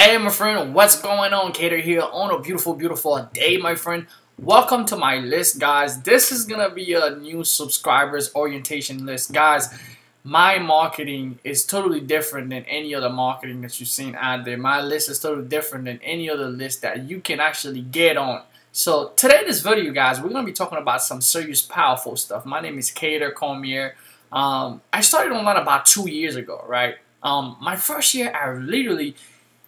Hey my friend, what's going on? Keder here on a beautiful day, my friend. Welcome to my list, guys. This is gonna be a new subscribers orientation list, guys. My marketing is totally different than any other marketing that you've seen out there. My list is totally different than any other list that you can actually get on. So today in this video, guys, we're gonna be talking about some serious powerful stuff. My name is Keder Cormier. I started online about 2 years ago, right? My first year, I literally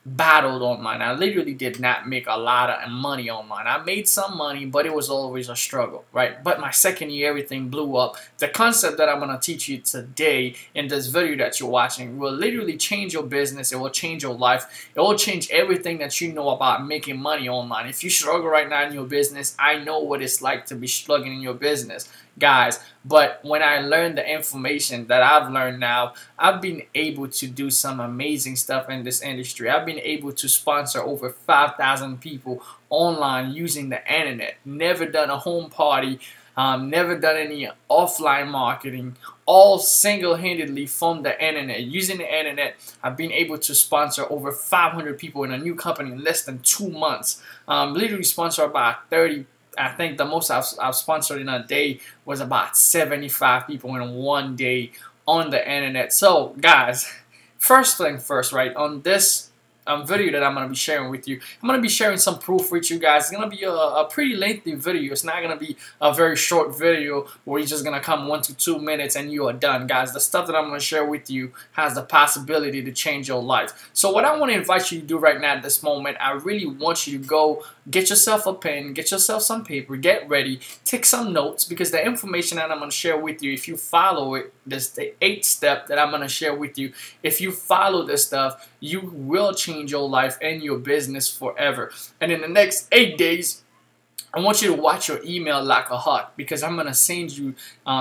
battled online. I literally did not make a lot of money online. I made some money, but it was always a struggle, right? But my second year, everything blew up. The concept that I'm going to teach you today in this video that you're watching will literally change your business. It will change your life. It will change everything that you know about making money online. If you struggle right now in your business, I know what it's like to be struggling in your business, guys. But when I learned the information that I've learned now, I've been able to do some amazing stuff in this industry. I've been able to sponsor over 5,000 people online using the internet. Never done a home party, never done any offline marketing, all single-handedly from the internet. Using the internet, I've been able to sponsor over 500 people in a new company in less than 2 months. Literally sponsor about 30. I think the most I've sponsored in a day was about 75 people in one day on the internet. So guys, first thing first, right, on this video that I'm going to be sharing with you, I'm going to be sharing some proof with you guys. It's going to be a pretty lengthy video. It's not going to be a very short video where you're just going to come 1 to 2 minutes and you are done, guys. The stuff that I'm going to share with you has the possibility to change your life. So what I want to invite you to do right now at this moment, I really want you to go get yourself a pen, get yourself some paper, get ready, take some notes, because the information that I'm going to share with you, if you follow it, this the 8th step that I'm going to share with you, if you follow this stuff, you will change your life and your business forever. And in the next 8 days, I want you to watch your email like a hawk, because I'm going to send you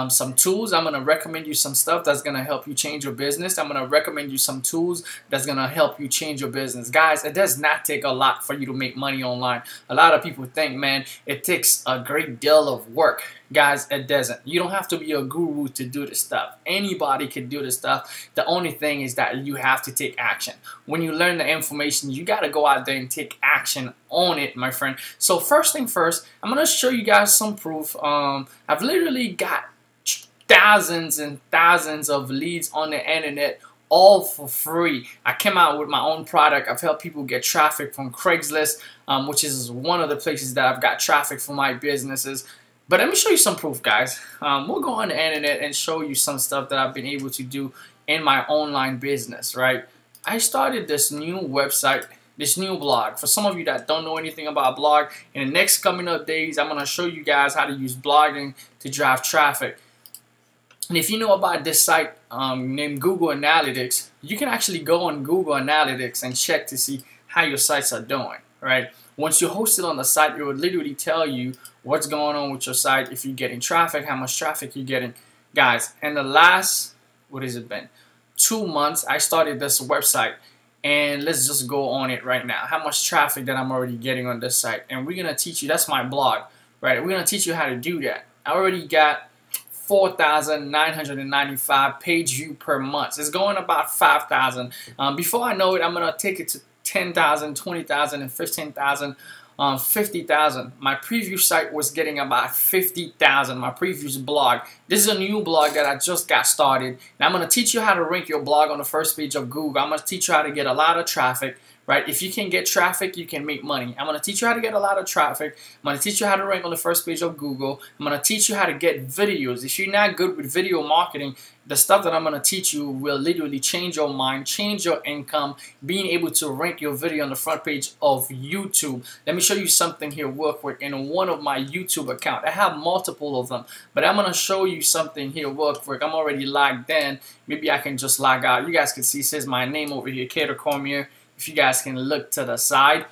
some tools. I'm going to recommend you some stuff that's going to help you change your business. I'm going to recommend you some tools that's going to help you change your business. Guys, it does not take a lot for you to make money online. A lot of people think, man, it takes a great deal of work. Guys, it doesn't. You don't have to be a guru to do this stuff. Anybody can do this stuff. The only thing is that you have to take action. When you learn the information, you got to go out there and take action on it, my friend. So first thing first, I'm going to show you guys some proof. I've literally got thousands and thousands of leads on the internet, all for free. I came out with my own product. I've helped people get traffic from Craigslist, which is one of the places that I've got traffic for my businesses. But let me show you some proof, guys. We'll go on the internet and show you some stuff that I've been able to do in my online business, right? I started this new website, this new blog. For some of you that don't know anything about blog, in the next coming up days, I'm going to show you guys how to use blogging to drive traffic. And if you know about this site named Google Analytics, you can actually go on Google Analytics and check to see how your sites are doing, right? Once you host it on the site, it will literally tell you what's going on with your site, if you're getting traffic, how much traffic you're getting. Guys, in the last, what has it been, 2 months, I started this website. And let's just go on it right now. How much traffic that I'm already getting on this site. And we're going to teach you, that's my blog, right? We're going to teach you how to do that. I already got 4,995 page view per month. It's going about 5,000. Before I know it, I'm going to take it to 10,000, 20,000, and 15,000. 50,000. My previous site was getting about 50,000. My previous blog. This is a new blog that I just got started. Now I'm going to teach you how to rank your blog on the first page of Google. I'm going to teach you how to get a lot of traffic. Right? If you can get traffic, you can make money. I'm going to teach you how to get a lot of traffic. I'm going to teach you how to rank on the first page of Google. I'm going to teach you how to get videos. If you're not good with video marketing, the stuff that I'm going to teach you will literally change your mind, change your income, being able to rank your video on the front page of YouTube. Let me show you something here real quick in one of my YouTube accounts. I have multiple of them, but I'm going to show you something here real quick. I'm already logged in. Maybe I can just log out. You guys can see it says my name over here, Keder Cormier. If you guys can look to the side.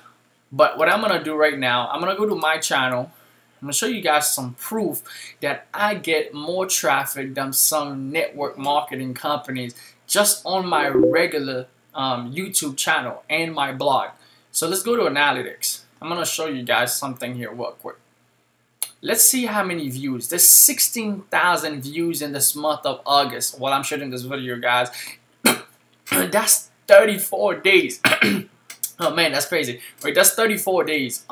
But what I'm going to do right now, I'm going to go to my channel. I'm going to show you guys some proof that I get more traffic than some network marketing companies just on my regular YouTube channel and my blog. So let's go to analytics. I'm going to show you guys something here real quick. Let's see how many views. There's 16,000 views in this month of August while I'm shooting this video, guys. That's 34 days. Oh man, that's crazy. Right, that's 34 days.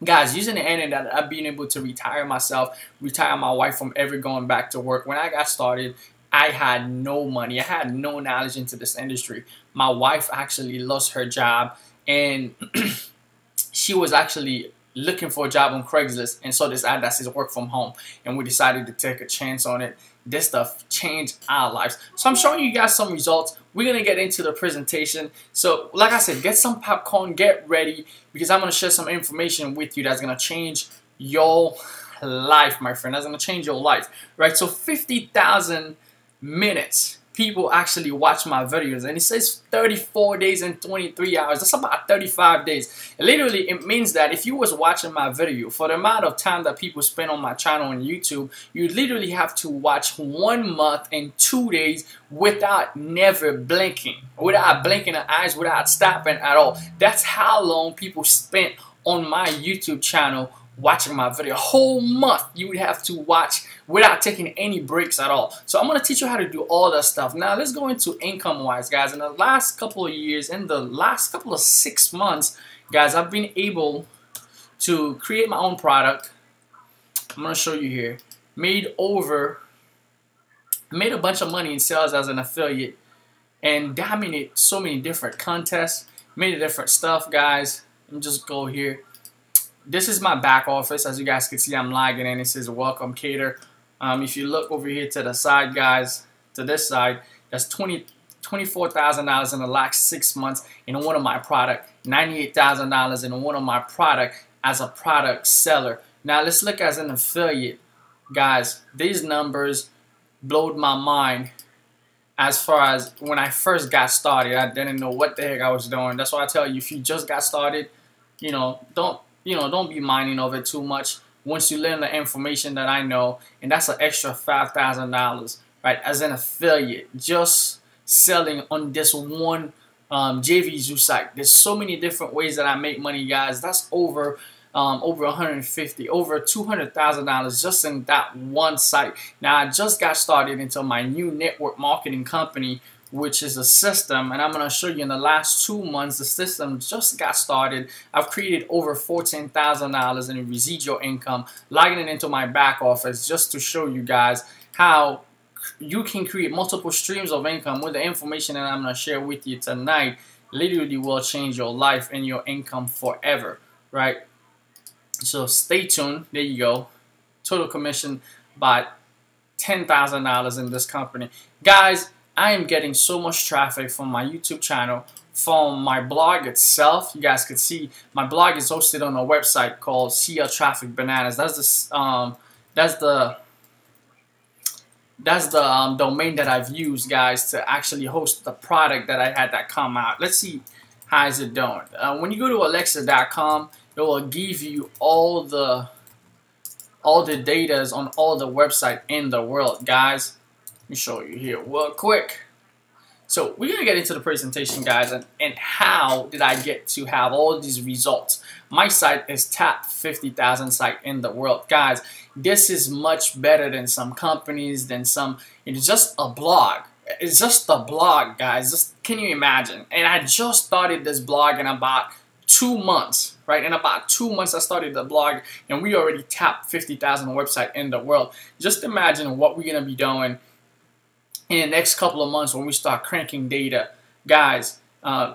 Guys, using the internet, I've been able to retire myself, retire my wife from ever going back to work. When I got started, I had no money. I had no knowledge into this industry. My wife actually lost her job, and she was actually looking for a job on Craigslist and saw this ad that says work from home, and we decided to take a chance on it. This stuff changed our lives. So I'm showing you guys some results. We're gonna get into the presentation. So like I said, get some popcorn, get ready, because I'm gonna share some information with you that's gonna change your life, my friend. That's gonna change your life, right? So 50,000 minutes people actually watch my videos, and it says 34 days and 23 hours. That's about 35 days. Literally, it means that if you was watching my video for the amount of time that people spend on my channel on YouTube, you literally have to watch 1 month and 2 days without never blinking, without blinking the eyes, without stopping at all. That's how long people spent on my YouTube channel watching my video. A whole month you would have to watch without taking any breaks at all. So I'm going to teach you how to do all that stuff. Now let's go into income wise, guys. In the last couple of years, in the last couple of 6 months, guys, I've been able to create my own product. I'm going to show you here. Made a bunch of money in sales as an affiliate and dominated so many different contests, many different stuff, guys. Let me just go here. This is my back office. As you guys can see, I'm logging in. It says welcome Keder. If you look over here to the side, guys, to this side, that's $24,000 in the last 6 months in one of my product, $98,000 in one of my product as a product seller. Now let's look as an affiliate, guys. These numbers blowed my mind. As far as when I first got started, I didn't know what the heck I was doing. That's why I tell you, if you just got started, don't be minding of it too much. Once you learn the information that I know, and that's an extra $5,000, right, as an affiliate, just selling on this one JVZoo site. There's so many different ways that I make money, guys. That's over 150, over $200,000 just in that one site. Now I just got started into my new network marketing company, which is a system, and I'm going to show you in the last 2 months the system just got started. I've created over $14,000 in residual income, logging it into my back office just to show you guys how you can create multiple streams of income with the information that I'm going to share with you tonight. Literally will change your life and your income forever, right? So stay tuned. There you go. Total commission about $10,000 in this company, guys. I am getting so much traffic from my YouTube channel, from my blog itself. You guys can see my blog is hosted on a website called CL Traffic Bananas. That's the domain that I've used, guys, to actually host the product that I had that come out. Let's see how is it doing. When you go to Alexa.com, it will give you all the data on all the website in the world, guys. Let me show you here real quick. So we're going to get into the presentation, guys, and how did I get to have all these results. My site is top 50,000 site in the world, guys. This is much better than some companies, than some, it's just a blog. It's just a blog, guys. Just, can you imagine? And I just started this blog in about 2 months, right? In about 2 months, I started the blog, and we already tapped 50,000 website in the world. Just imagine what we're going to be doing in the next couple of months when we start cranking data, guys.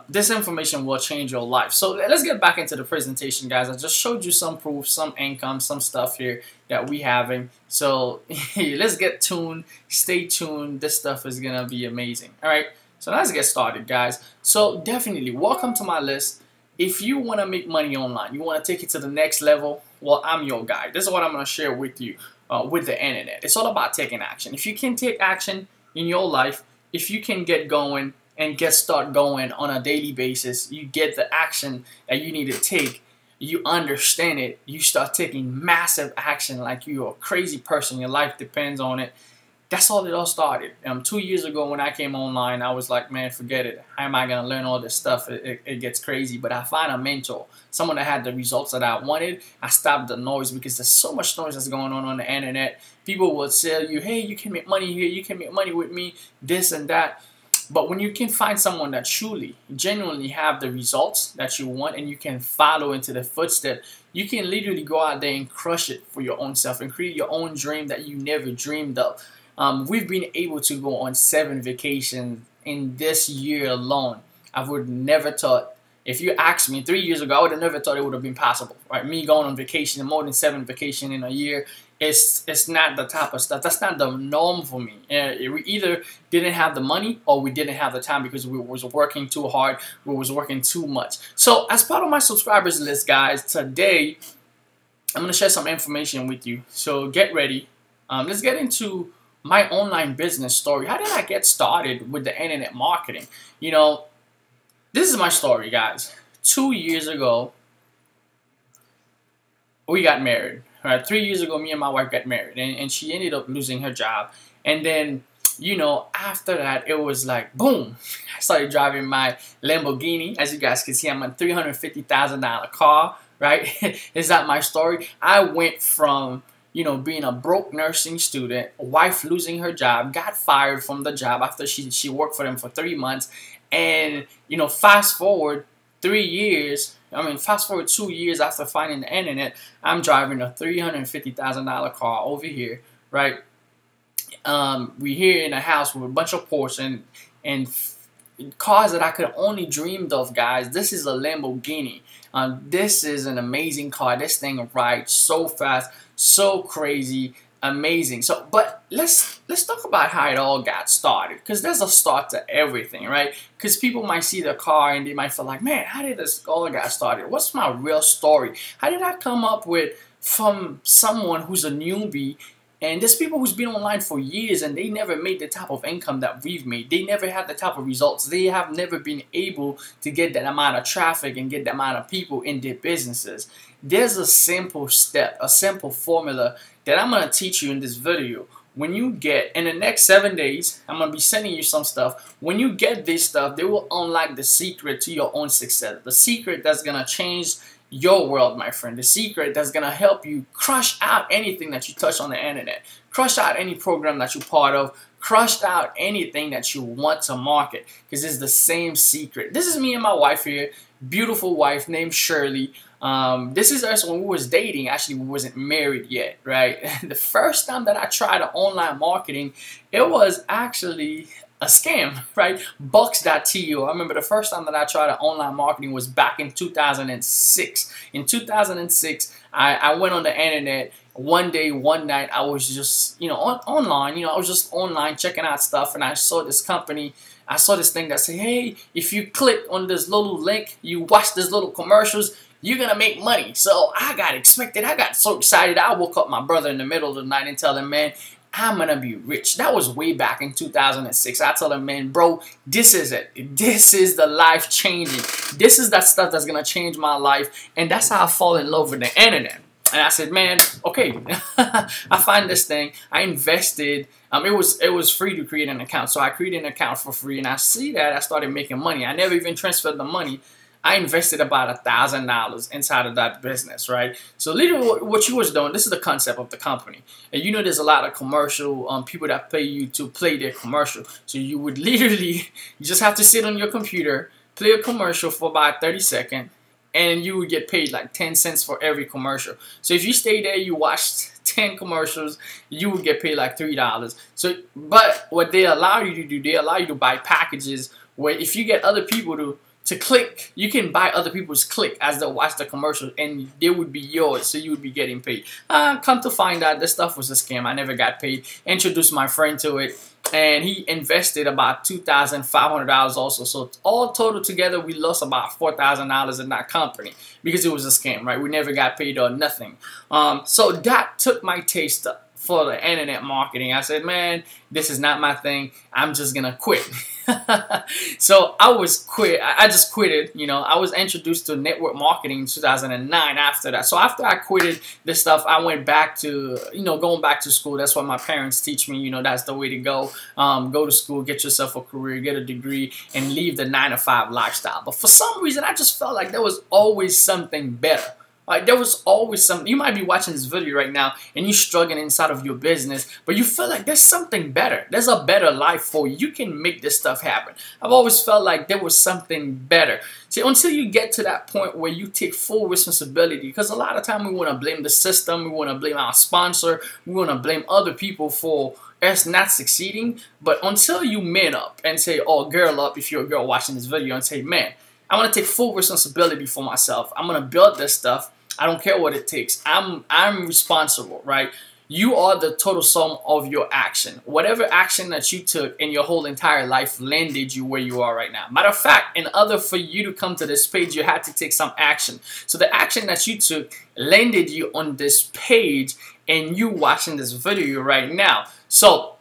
This information will change your life. So let's get back into the presentation, guys. I just showed you some proof, some income, some stuff here that we having. So let's get tuned. Stay tuned. This stuff is gonna be amazing. All right. So let's get started, guys. So definitely welcome to my list. If you want to make money online, you want to take it to the next level, well, I'm your guy. This is what I'm going to share with you with the internet. It's all about taking action. If you can take action in your life, if you can get going and start going on a daily basis, you get the action that you need to take, you understand it, you start taking massive action like you're a crazy person, your life depends on it. That's all it all started. 2 years ago when I came online, I was like, man, forget it. How am I going to learn all this stuff? It gets crazy. But I found a mentor, someone that had the results that I wanted. I stopped the noise because there's so much noise that's going on the internet. People would tell you, hey, you can make money here. You can make money with me, this and that. But when you can find someone that truly, genuinely have the results that you want and you can follow into the footsteps, you can literally go out there and crush it for your own self and create your own dream that you never dreamed of. We've been able to go on 7 vacations in this year alone. I would never thought, if you asked me 3 years ago, I would have never thought it would have been possible. Right? Me going on vacation, more than 7 vacations in a year, it's not the type of stuff. That's not the norm for me. We either didn't have the money or we didn't have the time because we was working too hard, we was working too much. So as part of my subscribers list, guys, today I'm going to share some information with you. So get ready. Let's get into my online business story. How did I get started with the internet marketing? You know, this is my story, guys. 2 years ago, we got married. Right, 3 years ago, me and my wife got married, and she ended up losing her job. And then, you know, after that, it was like, boom. I started driving my Lamborghini. As you guys can see, I'm a $350,000 car, right? Is that my story? I went from, you know, being a broke nursing student, wife losing her job, got fired from the job after she worked for them for 3 months. And, you know, fast forward 3 years, fast forward 2 years after finding the internet, I'm driving a $350,000 car over here, right? We're here in a house with a bunch of Porsche and cars that I could only dreamed of, guys. This is a Lamborghini. This is an amazing car. This thing rides so fast, so crazy, amazing. So, but let's talk about how it all got started, because there's a start to everything, right? Because people might see the car and they might feel like, man, how did this all got started? What's my real story? How did I come up with from someone who's a newbie? And there's people who's been online for years and they never made the type of income that we've made. They never had the type of results. They have never been able to get that amount of traffic and get the amount of people in their businesses. There's a simple step, a simple formula that I'm going to teach you in this video. When you get, in the next 7 days, I'm going to be sending you some stuff. When you get this stuff, they will unlock the secret to your own success. The secret that's going to change your world, my friend. The secret that's going to help you crush out anything that you touch on the internet. Crush out any program that you're part of. Crush out anything that you want to market. Because it's the same secret. This is me and my wife here. Beautiful wife named Shirley. This is us when we was dating. Actually, we wasn't married yet, right? The first time that I tried online marketing, it was actually a scam, right? Bucks.to. I remember the first time that I tried online marketing was back in 2006. In 2006, I went on the internet one day, one night. I was just, you know, online. You know, I was just online checking out stuff, and I saw this company. I saw this thing that said, hey, if you click on this little link, you watch this little commercials, you're going to make money. So I got expected. I got so excited. I woke up my brother in the middle of the night and tell him, man, I'm going to be rich. That was way back in 2006. I told him, man, bro, this is it. This is the life changing. This is that stuff that's going to change my life. And that's how I fall in love with the internet. And I said, man, okay, I find this thing. I invested. It was free to create an account. So I created an account for free. And I see that I started making money. I never even transferred the money. I invested about $1,000 inside of that business, right? So literally what you was doing, this is the concept of the company. And you know there's a lot of commercial people that pay you to play their commercial. So you would literally, you just have to sit on your computer, play a commercial for about 30 seconds, and you would get paid like 10 cents for every commercial. So if you stay there, you watched 10 commercials, you would get paid like $3. So, but what they allow you to do, they allow you to buy packages where if you get other people to click, you can buy other people's click as they watch the commercial, and they would be yours, so you would be getting paid. Come to find out, this stuff was a scam. I never got paid. Introduced my friend to it, and he invested about $2,500 also. So all total together, we lost about $4,000 in that company because it was a scam, right? We never got paid or nothing. So that took my taste up for the internet marketing. I said, man, this is not my thing. I'm just gonna quit. So I just quit it. You know, I was introduced to network marketing in 2009 after that. So after I quitted this stuff, I went back to, you know, going back to school. That's what my parents teach me. You know, that's the way to go. Go to school, get yourself a career, get a degree, and leave the 9-to-5 lifestyle. But for some reason, I just felt like there was always something better. Like, there was always something. You might be watching this video right now and you're struggling inside of your business, but you feel like there's something better. There's a better life for you. You can make this stuff happen. I've always felt like there was something better. See, until you get to that point where you take full responsibility, because a lot of time we want to blame the system, we want to blame our sponsor, we want to blame other people for us not succeeding. But until you man up and say, oh, girl up, if you're a girl watching this video, and say, man, I want to take full responsibility for myself. I'm going to build this stuff. I don't care what it takes. I'm responsible, right? You are the total sum of your action. Whatever action that you took in your whole entire life landed you where you are right now. Matter of fact, in order for you to come to this page, you had to take some action. So the action that you took landed you on this page and you watching this video right now. So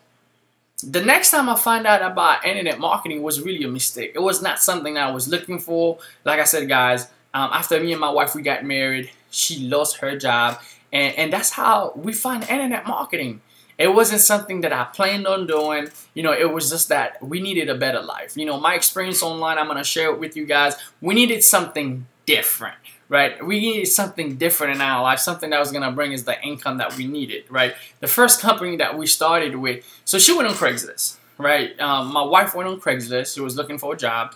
the next time I find out about internet marketing was really a mistake. It was not something that I was looking for. Like I said, guys, after me and my wife, we got married, she lost her job. And that's how we find internet marketing. It wasn't something that I planned on doing. You know, it was just that we needed a better life. You know, my experience online, I'm going to share it with you guys. We needed something different, right? We needed something different in our life, something that was going to bring us the income that we needed, right? The first company that we started with, so she went on Craigslist, right? My wife went on Craigslist. She was looking for a job.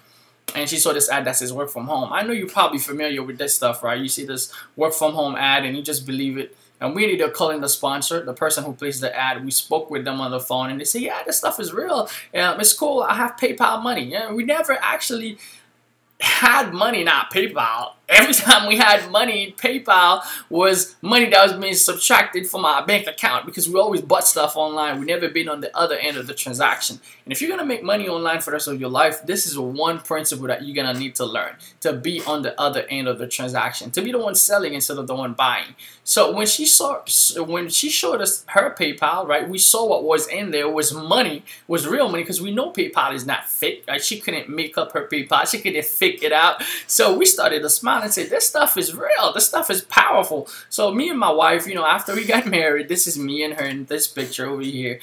And she saw this ad that says work from home. I know you're probably familiar with this stuff, right? You see this work from home ad and you just believe it. And we ended up calling the sponsor, the person who placed the ad. We spoke with them on the phone and they say, yeah, this stuff is real. It's cool. I have PayPal money. Yeah, we never actually had money in our PayPal. Every time we had money, PayPal was money that was being subtracted from our bank account because we always bought stuff online. We never been on the other end of the transaction. And if you're going to make money online for the rest of your life, this is one principle that you're going to need to learn, to be on the other end of the transaction, to be the one selling instead of the one buying. So when she showed us her PayPal, right, we saw what was in there was money, was real money, because we know PayPal is not fake, right? She couldn't make up her PayPal. She couldn't fake it out. So we started to smile and say, this stuff is real. This stuff is powerful. So me and my wife, you know, after we got married, this is me and her in this picture over here.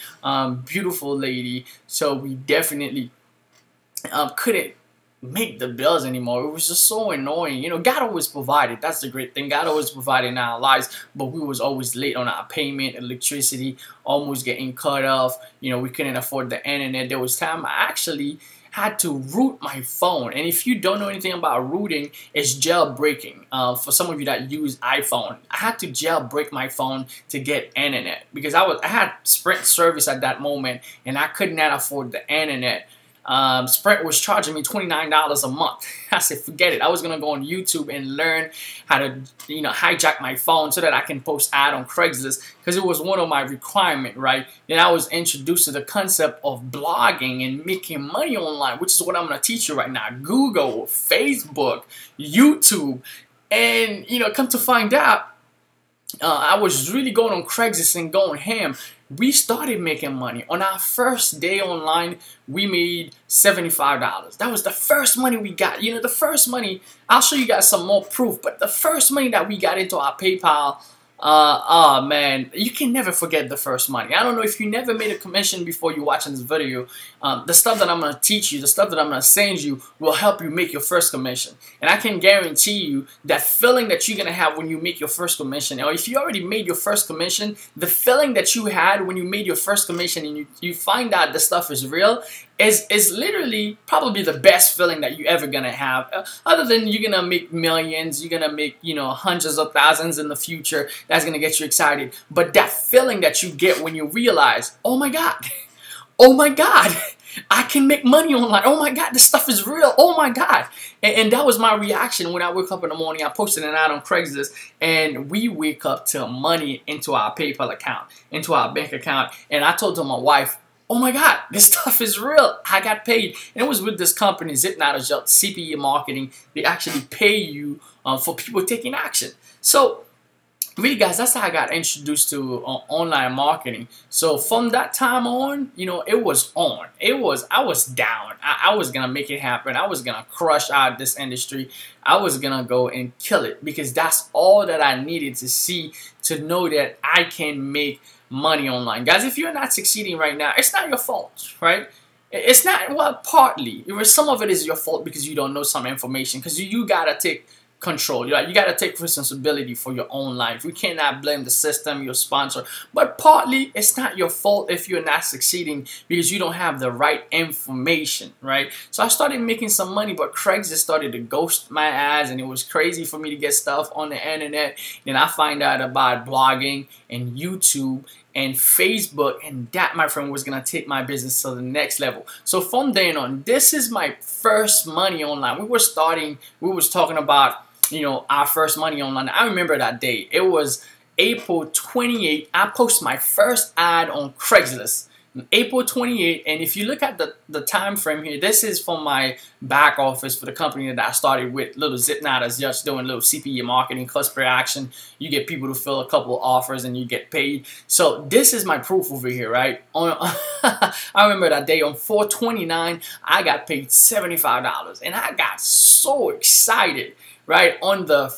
Beautiful lady. So we definitely couldn't make the bills anymore. It was just so annoying. You know, God always provided. That's the great thing. God always provided in our lives, but we was always late on our payment, electricity, almost getting cut off. You know, we couldn't afford the internet. There was time I actually had to root my phone. And if you don't know anything about rooting, it's jailbreaking. For some of you that use iPhone, I had to jailbreak my phone to get internet because I had Sprint service at that moment and I could not afford the internet. Sprint was charging me $29 a month. I said, forget it. I was going to go on YouTube and learn how to, you know, hijack my phone so that I can post ad on Craigslist because it was one of my requirements, right? Then I was introduced to the concept of blogging and making money online, which is what I'm going to teach you right now. Google, Facebook, YouTube, and, you know, come to find out, I was really going on Craigslist and going ham. We started making money. On our first day online, we made $75. That was the first money we got. You know, the first money, I'll show you guys some more proof, but the first money that we got into our PayPal, oh man, you can never forget the first money. I don't know if you never made a commission before you watching this video. The stuff that I'm going to teach you, the stuff that I'm going to send you will help you make your first commission. And I can guarantee you that feeling that you're going to have when you make your first commission, or if you already made your first commission, the feeling that you had when you made your first commission and you find out the stuff is real, is literally probably the best feeling that you ever gonna have. Other than you're gonna make millions, you're gonna make, you know, hundreds of thousands in the future. That's gonna get you excited. But that feeling that you get when you realize, oh my God, oh my God, I can make money online. Oh my God, this stuff is real. Oh my God. And that was my reaction when I woke up in the morning. I posted an ad on Craigslist and we wake up to money into our PayPal account, into our bank account. And I told my wife, oh my God, this stuff is real. I got paid. And it was with this company, Zip Not a Joke, CPE Marketing. They actually pay you for people taking action. So really, guys, that's how I got introduced to online marketing. So from that time on, you know, it was on. I was down. I was going to make it happen. I was going to crush out this industry. I was going to go and kill it because that's all that I needed to see to know that I can make money online. Guys, if you're not succeeding right now, it's not your fault, right? It's not, well, partly. Some of it is your fault because you don't know some information, because you got to take control. You got to take responsibility for your own life. We cannot blame the system, your sponsor, but partly it's not your fault if you're not succeeding because you don't have the right information, right? So I started making some money, but Craigslist started to ghost my ass, and it was crazy for me to get stuff on the internet. Then I find out about blogging and YouTube and Facebook, and that, my friend, was gonna take my business to the next level. So from then on, this is my first money online. We was talking about, you know, our first money online. I remember that day. It was April 28th. I posted my first ad on Craigslist. April 28th, and if you look at the time frame here, this is from my back office for the company that I started with, little zip nodders, just doing little CPE marketing, cost per action. You get people to fill a couple offers and you get paid. So this is my proof over here, right? I remember that day on 4/29, I got paid $75, and I got so excited, right? On the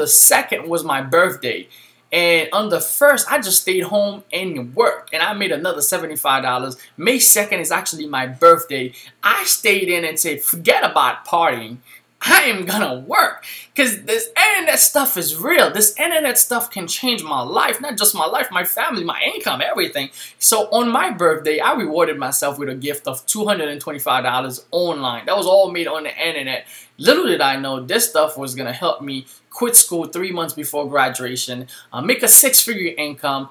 2nd was my birthday. And on the 1st, I just stayed home and worked, and I made another $75. May 2nd is actually my birthday. I stayed in and said, forget about partying. I am gonna work, because this internet stuff is real. This internet stuff can change my life, not just my life, my family, my income, everything. So on my birthday, I rewarded myself with a gift of $225 online. That was all made on the internet. Little did I know this stuff was gonna help me quit school 3 months before graduation, make a 6-figure income,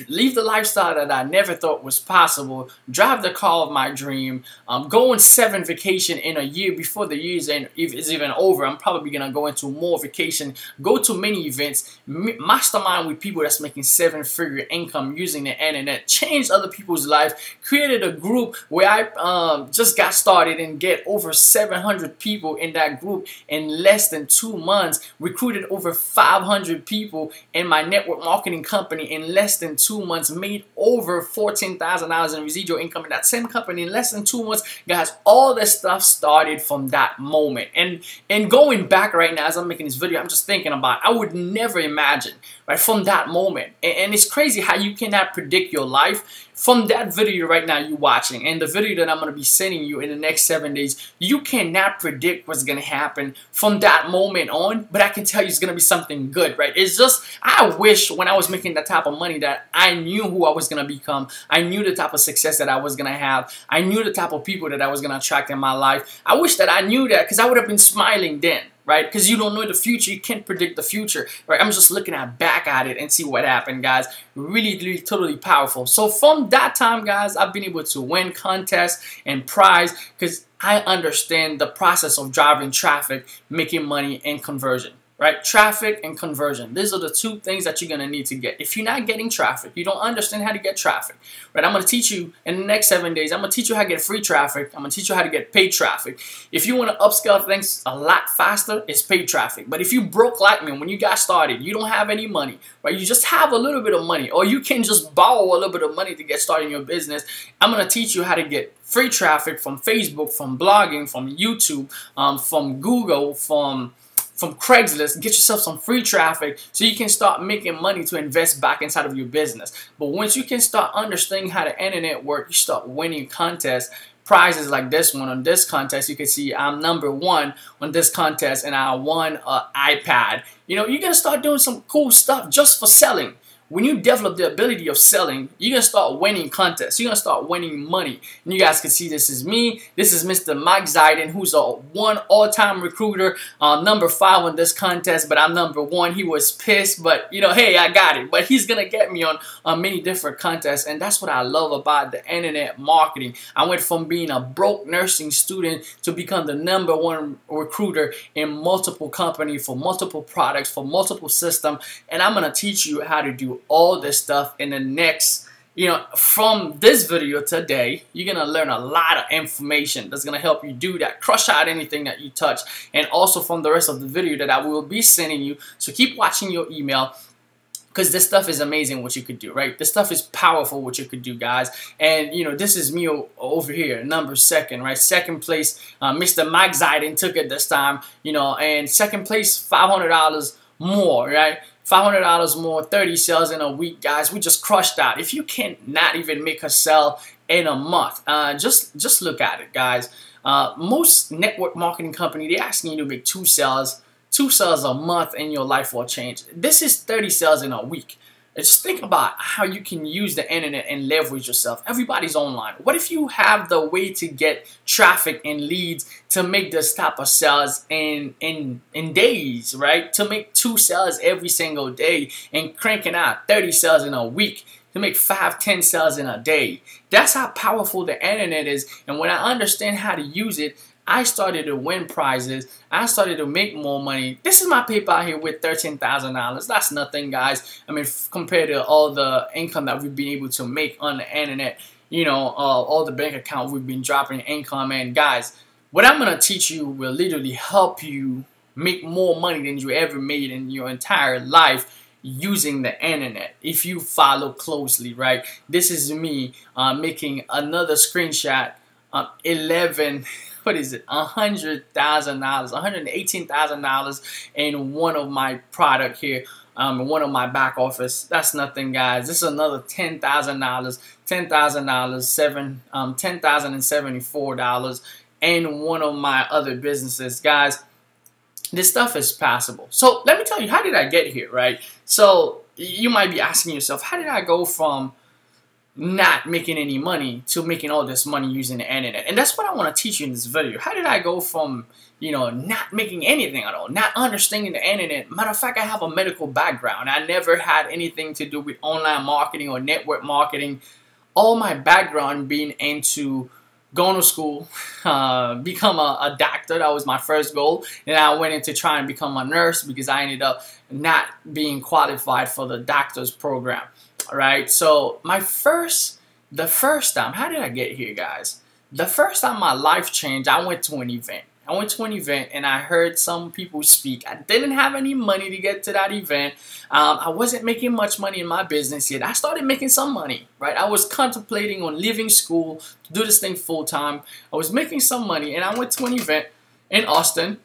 leave the lifestyle that I never thought was possible, drive the car of my dream, go on 7 vacations in a year before the year is even over. I'm probably gonna go into more vacation, go to many events, mastermind with people that's making 7-figure income using the internet, change other people's lives, created a group where I just got started and get over 700 people in that group in less than 2 months. Recruited over 500 people in my network marketing company in less than 2 months, made over $14,000 in residual income in that same company in less than 2 months. Guys, all this stuff started from that moment. And going back right now as I'm making this video, I'm just thinking about, I would never imagine, right, from that moment. And it's crazy how you cannot predict your life. From that video right now you're watching, and the video that I'm going to be sending you in the next 7 days, you cannot predict what's going to happen from that moment on, but I can tell you it's going to be something good, right? It's just, I wish when I was making that type of money that I knew who I was going to become. I knew the type of success that I was going to have. I knew the type of people that I was going to attract in my life. I wish that I knew that, because I would have been smiling then. Right? Because you don't know the future. You can't predict the future. Right? I'm just looking back at it and see what happened, guys. Really, really, totally powerful. So from that time, guys, I've been able to win contests and prize because I understand the process of driving traffic, making money, and conversion. Right? Traffic and conversion. These are the 2 things that you're going to need to get. If you're not getting traffic, you don't understand how to get traffic. Right? I'm going to teach you in the next 7 days. I'm going to teach you how to get free traffic. I'm going to teach you how to get paid traffic. If you want to upscale things a lot faster, it's paid traffic. But if you broke like me, when you got started, you don't have any money, right? You just have a little bit of money, or you can just borrow a little bit of money to get started in your business. I'm going to teach you how to get free traffic from Facebook, from blogging, from YouTube, from Google, from Craigslist. Get yourself some free traffic so you can start making money to invest back inside of your business. But once you can start understanding how the internet works, you start winning contests, prizes like this one. On this contest, you can see I'm #1 on this contest, and I won an iPad. You know, you're gonna start doing some cool stuff just for selling. When you develop the ability of selling, you're going to start winning contests. You're going to start winning money. And you guys can see this is me. This is Mr. Mike Ziden, who's a all-time recruiter, #5 on this contest, but I'm #1. He was pissed, but, you know, hey, I got it. But he's going to get me on many different contests, and that's what I love about the internet marketing. I went from being a broke nursing student to become the #1 recruiter in multiple companies, for multiple products, for multiple systems, and I'm going to teach you how to do all this stuff in the next, you know, from this video today. You're gonna learn a lot of information that's gonna help you do that, crush out anything that you touch, and also from the rest of the video that I will be sending you. So keep watching your email, because this stuff is amazing what you could do, right? This stuff is powerful what you could do, guys. And, you know, this is me over here, #2, right? Second place, Mr. Mike Ziden took it this time, you know, and second place, $500 more, right? $500 more, 30 sales in a week, guys. We just crushed out. If you can't not even make a sale in a month, just look at it, guys. Most network marketing company, they're asking you to make 2 sales 2 sales a month and your life will change. This is 30 sales in a week. Just think about how you can use the internet and leverage yourself. Everybody's online. What if you have the way to get traffic and leads to make this type of sales in days, right? To make 2 sales every single day and cranking out 30 sales in a week, to make 5, 10 sales in a day. That's how powerful the internet is. And when I understand how to use it, I started to win prizes. I started to make more money. This is my PayPal here with $13,000. That's nothing, guys. I mean, compared to all the income that we've been able to make on the internet, you know, all the bank accounts we've been dropping income. And guys, what I'm going to teach you will literally help you make more money than you ever made in your entire life using the internet if you follow closely, right? This is me making another screenshot. 11, what is it? $100,000, $118,000 in one of my product here, one of my back office. That's nothing, guys. This is another $10,000, $10,074 in one of my other businesses, guys. This stuff is possible. So let me tell you, how did I get here, right? So you might be asking yourself, how did I go from not making any money to making all this money using the internet? And that's what I want to teach you in this video. How did I go from, you know, not making anything at all, not understanding the internet? Matter of fact, I have a medical background. I never had anything to do with online marketing or network marketing. All my background being into going to school, become a doctor. That was my first goal. Then I went into trying to become a nurse because I ended up not being qualified for the doctor's program. All right, so the first time, how did I get here, guys? The first time my life changed, I went to an event. I went to an event and I heard some people speak. I didn't have any money to get to that event. I wasn't making much money in my business yet. I started making some money, right? I was contemplating on leaving school to do this thing full time. I was making some money and I went to an event in Austin.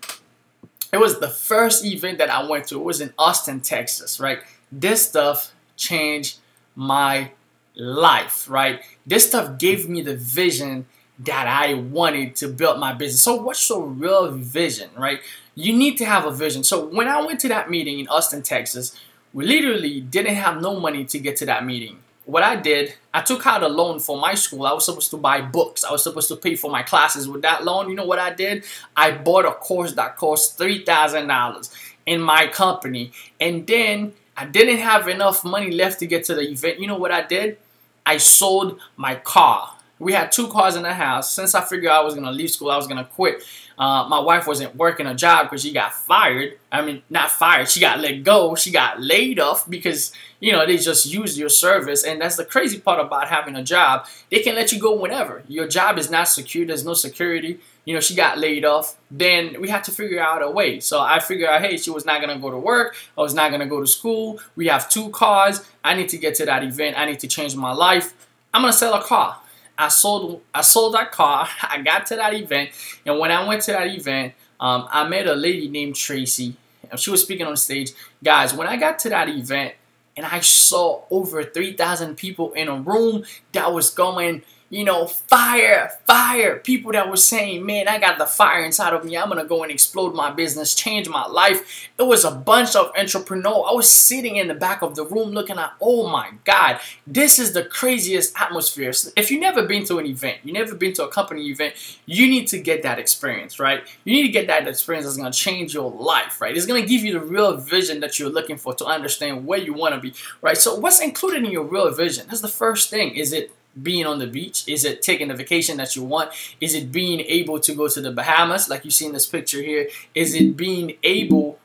It was the first event that I went to. It was in Austin, Texas, right? This stuff changed my life, right? This stuff gave me the vision that I wanted to build my business. So what's your real vision, right? You need to have a vision. So when I went to that meeting in Austin, Texas, we literally didn't have no money to get to that meeting. What I did, I took out a loan for my school. I was supposed to buy books. I was supposed to pay for my classes with that loan. You know what I did? I bought a course that cost $3,000 in my company. And then I didn't have enough money left to get to the event. You know what I did? I sold my car. We had 2 cars in the house. Since I figured I was going to leave school, I was going to quit. My wife wasn't working a job because she got fired. I mean, not fired. She got let go. She got laid off because, you know, they just use your service. And that's the crazy part about having a job. They can let you go whenever. Your job is not secure. There's no security. You know, she got laid off. Then we had to figure out a way. So I figured out, hey, she was not going to go to work. I was not going to go to school. We have 2 cars. I need to get to that event. I need to change my life. I'm going to sell a car. I sold that car. I got to that event, and when I went to that event, I met a lady named Tracy. She was speaking on stage. Guys, when I got to that event, and I saw over 3,000 people in a room that was going, you know, fire, fire. People that were saying, man, I got the fire inside of me. I'm going to go and explode my business, change my life. It was a bunch of entrepreneurs. I was sitting in the back of the room looking at, oh my God, this is the craziest atmosphere. If you've never been to an event, you've never been to a company event, you need to get that experience, right? You need to get that experience that's going to change your life, right? It's going to give you the real vision that you're looking for to understand where you want to be, right? So what's included in your real vision? That's the first thing. Is it being on the beach? Is it taking the vacation that you want? Is it being able to go to the Bahamas like you see in this picture here? Is it being able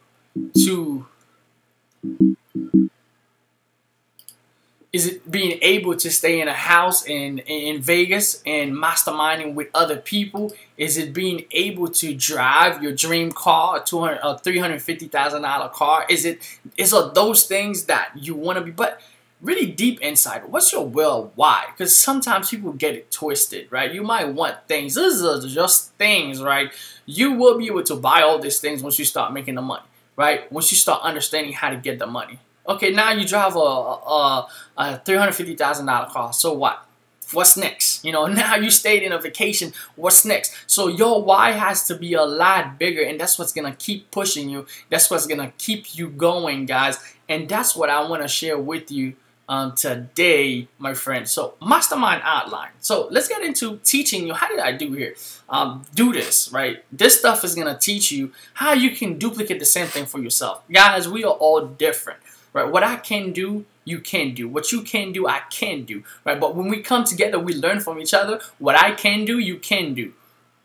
to stay in a house in Vegas and masterminding with other people? Is it being able to drive your dream car, a $350,000 car? Is it those things that you want to be? But really deep inside, what's your will why? Because sometimes people get it twisted, right? You might want things. These are just things, right? You will be able to buy all these things once you start making the money, right? Once you start understanding how to get the money. Okay, now you drive a $350,000 car. So what? What's next? You know, now you stayed in a vacation. What's next? So your why has to be a lot bigger, and that's what's gonna keep pushing you. That's what's gonna keep you going, guys. And that's what I want to share with you today, my friend. So Mastermind Outline. So let's get into teaching you. How did I do here? Do this, right? This stuff is gonna teach you how you can duplicate the same thing for yourself, guys. We are all different, right? What I can do, you can do. What you can do, I can do, right? But when we come together, we learn from each other. What I can do, you can do.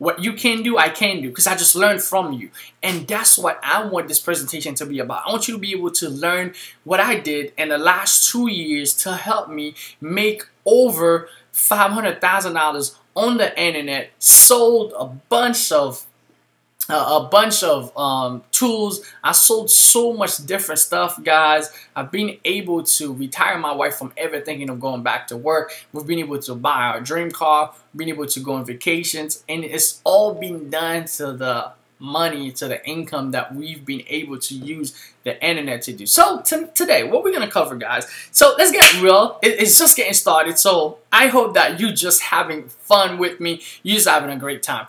What you can do, I can do, because I just learned from you. And that's what I want this presentation to be about. I want you to be able to learn what I did in the last 2 years to help me make over $500,000 on the internet, sold a bunch of tools. I sold so much different stuff, guys. I've been able to retire my wife from ever thinking of going back to work. We've been able to buy our dream car, been able to go on vacations, and it's all been done to the money, to the income that we've been able to use the internet to do. So today, what we're gonna cover, guys. So let's get real. It's just getting started. So I hope that you just having fun with me. You're just having a great time.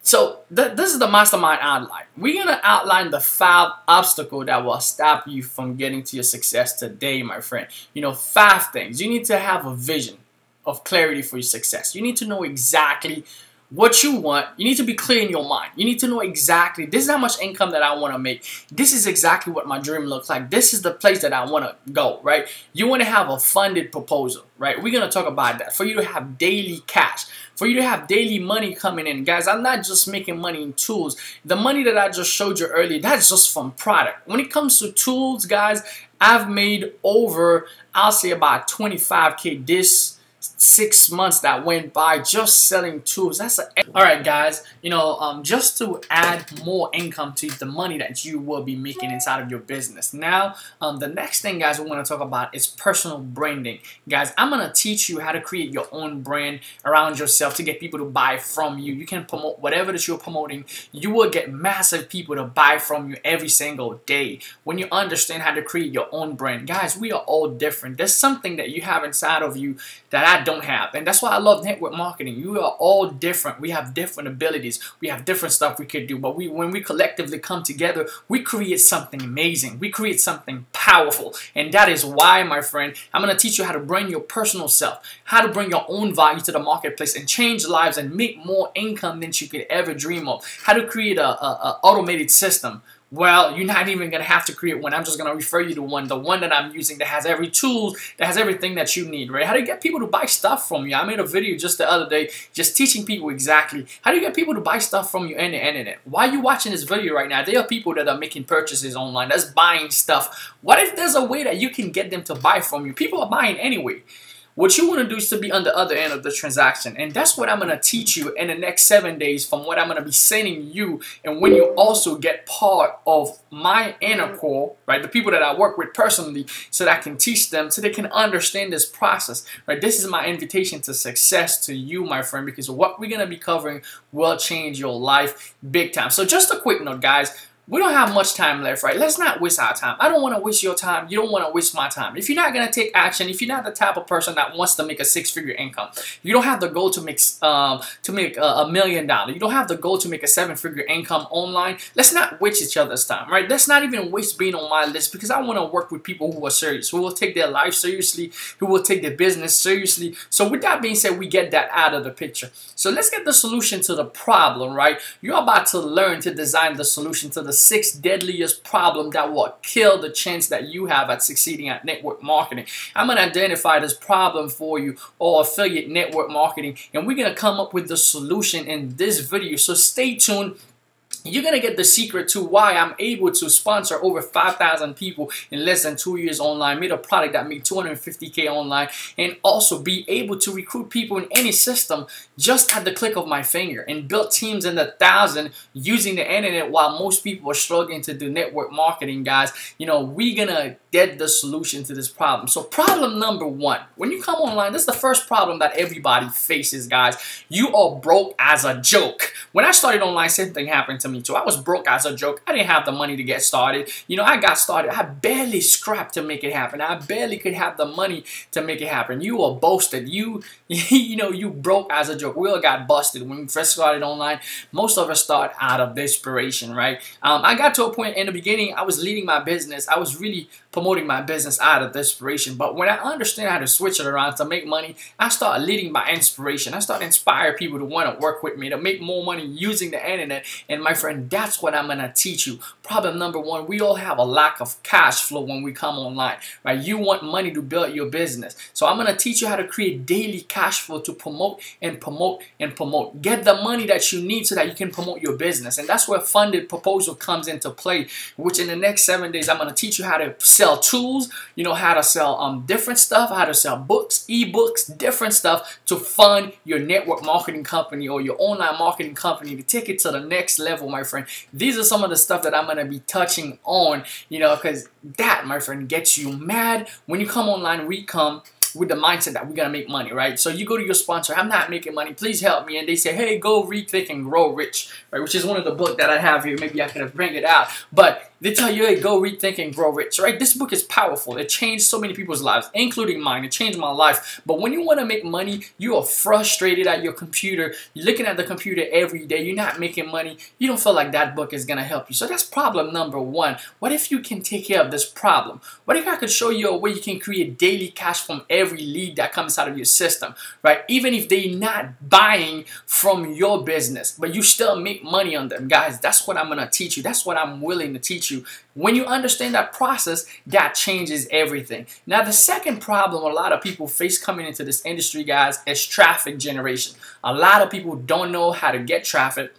So this is the Mastermind Outline. We're going to outline the 5 obstacles that will stop you from getting to your success today, my friend. You know, 5 things. You need to have a vision of clarity for your success. You need to know exactly what you want. You need to be clear in your mind. You need to know exactly, this is how much income that I want to make. This is exactly what my dream looks like. This is the place that I want to go, right? You want to have a funded proposal, right? We're going to talk about that. For you to have daily cash. For you to have daily money coming in. Guys, I'm not just making money in tools. The money that I just showed you earlier, that's just from product. When it comes to tools, guys, I've made over, I'll say about 25K this 6 months that went by just selling tools. All right, guys, you know, just to add more income to the money that you will be making inside of your business. Now, the next thing, guys, we want to talk about is personal branding. Guys, I'm going to teach you how to create your own brand around yourself to get people to buy from you. You can promote whatever that you're promoting. You will get massive people to buy from you every single day when you understand how to create your own brand. Guys, we are all different. There's something that you have inside of you that I don't have, and that's why I love network marketing. You are all different. We have different abilities. We have different stuff we could do, but when we collectively come together, we create something amazing. We create something powerful, and that is why, my friend, I'm going to teach you how to bring your personal self, how to bring your own value to the marketplace and change lives and make more income than you could ever dream of. How to create a automated system. Well, you're not even going to have to create one. I'm just going to refer you to one, the one that I'm using that has every tool, that has everything that you need, right? How do you get people to buy stuff from you? I made a video just the other day just teaching people exactly how do you get people to buy stuff from you on the internet. Why are you watching this video right now? There are people that are making purchases online, that's buying stuff. What if there's a way that you can get them to buy from you? People are buying anyway. What you want to do is to be on the other end of the transaction. And that's what I'm going to teach you in the next 7 days from what I'm going to be sending you. And when you also get part of my inner core, right, the people that I work with personally, so that I can teach them, so they can understand this process, right? This is my invitation to success to you, my friend, because what we're going to be covering will change your life big time. So just a quick note, guys. We don't have much time left, right? Let's not waste our time. I don't want to waste your time. You don't want to waste my time. If you're not going to take action, if you're not the type of person that wants to make a 6-figure income, you don't have the goal to make $1 million. You don't have the goal to make a 7-figure income online. Let's not waste each other's time, right? Let's not even waste being on my list, because I want to work with people who are serious, who will take their life seriously, who will take their business seriously. So with that being said, we get that out of the picture. So let's get the solution to the problem, right? You're about to learn to design the solution to the 6 deadliest problems that will kill the chance that you have at succeeding at network marketing. I'm going to identify this problem for you, or affiliate network marketing, and we're going to come up with the solution in this video. So stay tuned. You're going to get the secret to why I'm able to sponsor over 5,000 people in less than 2 years online, made a product that made $250K online, and also be able to recruit people in any system just at the click of my finger, and build teams in the thousands using the internet while most people are struggling to do network marketing, guys. You know, we're going to get the solution to this problem. So problem number 1, when you come online, this is the first problem that everybody faces, guys. You are broke as a joke. When I started online, same thing happened to me. me too. I was broke as a joke. I didn't have the money to get started. You know, I got started. I barely scrapped to make it happen. I barely could have the money to make it happen. You were boasted. You know, you broke as a joke. We all got busted when we first started online. Most of us start out of desperation, right? I got to a point in the beginning, I was leading my business. I was really promoting my business out of desperation. But when I understand how to switch it around to make money, I start leading by inspiration. I start inspiring people to want to work with me, to make more money using the internet. And my friend, that's what I'm going to teach you. Problem number one, we all have a lack of cash flow when we come online, right? You want money to build your business. So I'm going to teach you how to create daily cash flow to promote and promote and promote. Get the money that you need so that you can promote your business. And that's where funded proposal comes into play, which in the next 7 days, I'm going to teach you how to sell tools, you know, how to sell different stuff, how to sell books, ebooks, different stuff to fund your network marketing company or your online marketing company to take it to the next level, my friend. These are some of the stuff that I'm going to be touching on, you know, because that, my friend, gets you mad. When you come online, we come with the mindset that we're going to make money, right? So you go to your sponsor, I'm not making money, please help me. And they say, hey, go read, think, and grow rich, right? Which is one of the books that I have here. Maybe I could bring it out. But they tell you, hey, go read, think, and grow rich, right? This book is powerful. It changed so many people's lives, including mine. It changed my life. But when you want to make money, you are frustrated at your computer. You're looking at the computer every day. You're not making money. You don't feel like that book is going to help you. So that's problem number one. What if you can take care of this problem? What if I could show you a way you can create daily cash from every lead that comes out of your system, right? Even if they're not buying from your business, but you still make money on them. Guys, that's what I'm going to teach you. That's what I'm willing to teach you. When you understand that process, that changes everything. Now, the second problem a lot of people face coming into this industry, guys, is traffic generation. A lot of people don't know how to get traffic,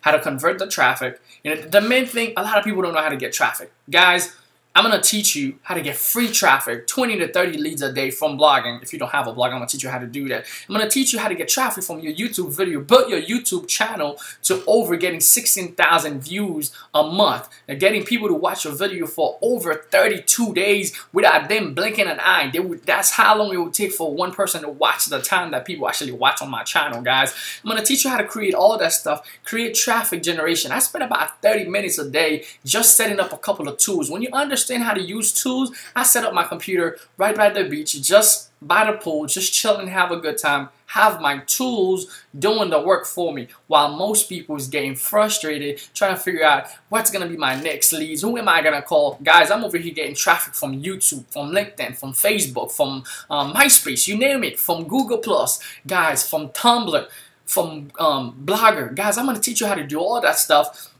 how to convert the traffic. You know, the main thing, a lot of people don't know how to get traffic. Guys, I'm going to teach you how to get free traffic, 20 to 30 leads a day from blogging. If you don't have a blog, I'm going to teach you how to do that. I'm going to teach you how to get traffic from your YouTube video, build your YouTube channel to over getting 16,000 views a month, and getting people to watch your video for over 32 days without them blinking an eye. That's how long it would take for one person to watch the time that people actually watch on my channel, guys. I'm going to teach you how to create all that stuff, create traffic generation. I spend about 30 minutes a day just setting up a couple of tools. When you understand how to use tools, I set up my computer right by the beach, just by the pool, just chilling, have a good time, have my tools doing the work for me, while most people is getting frustrated trying to figure out what's going to be my next leads, who am I going to call. Guys, I'm over here getting traffic from YouTube, from LinkedIn, from Facebook, from MySpace, you name it, from Google+, guys, from Tumblr, from Blogger. Guys, I'm going to teach you how to do all that stuff.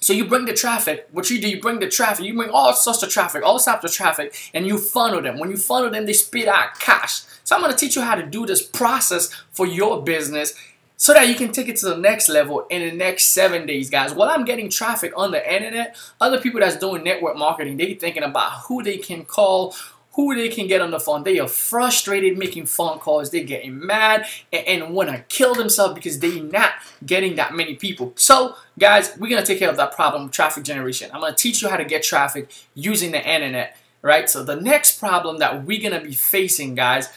So you bring the traffic. What you do, you bring the traffic. You bring all sorts of traffic, all types of traffic, and you funnel them. When you funnel them, they spit out cash. So I'm going to teach you how to do this process for your business so that you can take it to the next level in the next 7 days, guys. While I'm getting traffic on the internet, other people that's doing network marketing, they thinking about who they can call, who they can get on the phone. They are frustrated making phone calls. They're getting mad and want to kill themselves because they're not getting that many people. So, guys, we're going to take care of that problem, traffic generation. I'm going to teach you how to get traffic using the internet, right? So the next problem that we're going to be facing, guys,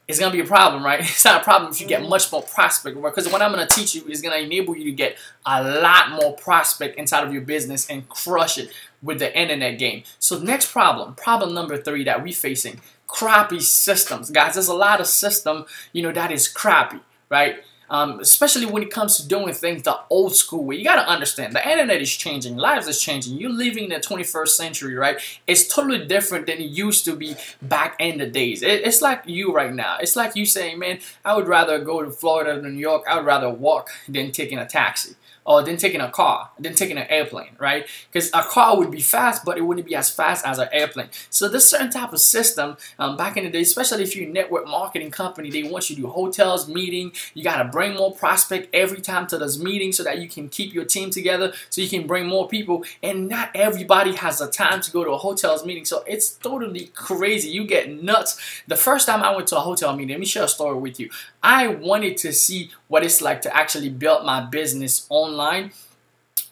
it's going to be a problem, right? It's not a problem if you get much more prospect, because what I'm going to teach you is going to enable you to get a lot more prospect inside of your business and crush it with the internet game. So next problem number 3 that we're facing, crappy systems. Guys, there's a lot of system, you know, that is crappy, right? Especially when it comes to doing things the old school way. You got to understand, the internet is changing, lives is changing. You're living in the 21st century, right? It's totally different than it used to be back in the days. It's like you right now. It's like you saying, man, I would rather go to Florida than New York. I would rather walk than taking a taxi. Or then taking a car, then taking an airplane, right? Because a car would be fast, but it wouldn't be as fast as an airplane. So this certain type of system, back in the day, especially if you're a network marketing company, they want you to do hotels, meeting. You got to bring more prospect every time to this meeting so that you can keep your team together, so you can bring more people. And not everybody has the time to go to a hotels meeting. So it's totally crazy. You get nuts. The first time I went to a hotel meeting, let me share a story with you. I wanted to see what it's like to actually build my business online.